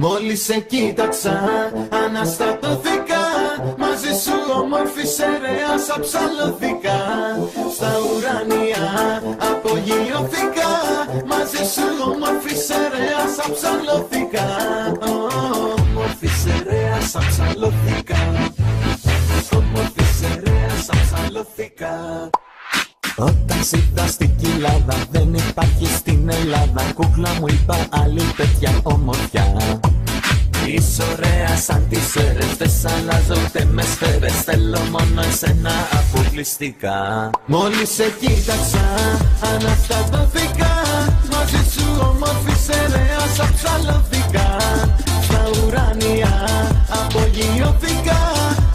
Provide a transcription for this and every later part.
Μόλις σε κοίταξα, αναστατώθηκα. Μαζί σου όμορφη σερέας αψαλώθηκα. Στα ουράνια απογειώθηκα. Μαζί σου όμορφη σερέας αψαλώθηκα. Όμορφη σερέας αψαλώθηκα. Όμορφη σερέας αψαλώθηκα. Όταν σ' είδα στην κοιλάδα, δεν υπάρχει στην Ελλάδα. Κούκλα μου είπα άλλη τέτοια ομορφιά. Είσαι ωραία σαν τις αίρες, δεν σ' αλλάζω ούτε με σφαίρες. Θέλω μόνο εσένα αποκλειστικά. Μόλις σε κοίταξα, αναστατώθηκα. Μαζί σου όμορφη σερέας αψαλώθηκα. Στα ουράνια απογειώθηκα.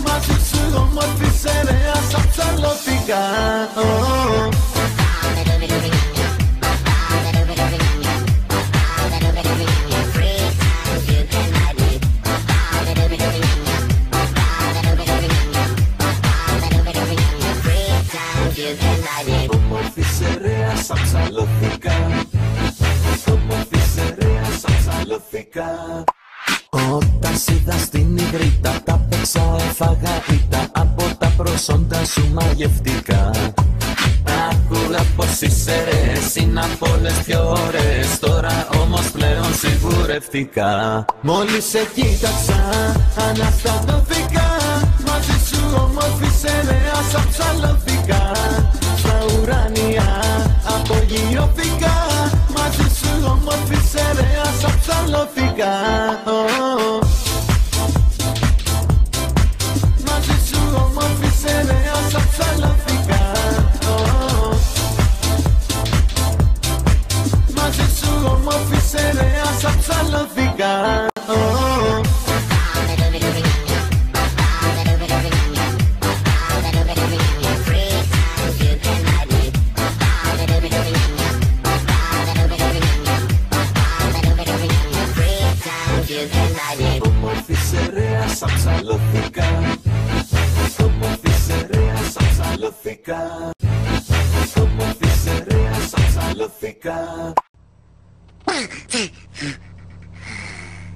Μαζί σου όμορφη σερέας αψαλώθηκα. Όμορφη σερέας αψαλώθηκα. Όμορφη σερέας αψαλώθηκα. Όταν σ' είδα στην υγρήτα, τα παίξα, έφαγα ήττα. Από τα προσόντα σου μαγευτικά. Άκουγα πως οι σερέες είναι από όλες πιο ωραίες. Τώρα όμως πλέον σιγουρευτικά. Μόλις σε κοίταξα, αναστατώθηκα. Μαζί σου όμορφη σερέας αψαλώθηκα. Στα ουράνια απογειώθηκα. Μαζί σου όμορφη σερέας αψαλώθηκα. Μαζί σου όμορφη σερέας αψαλώθηκα. Μαζί σου όμορφη σερέας αψαλώθηκα. Όμορφη σερέας αψαλώθηκα. Όμορφη σερέας αψαλώθηκα. Όμορφη σερέας αψαλώθηκα.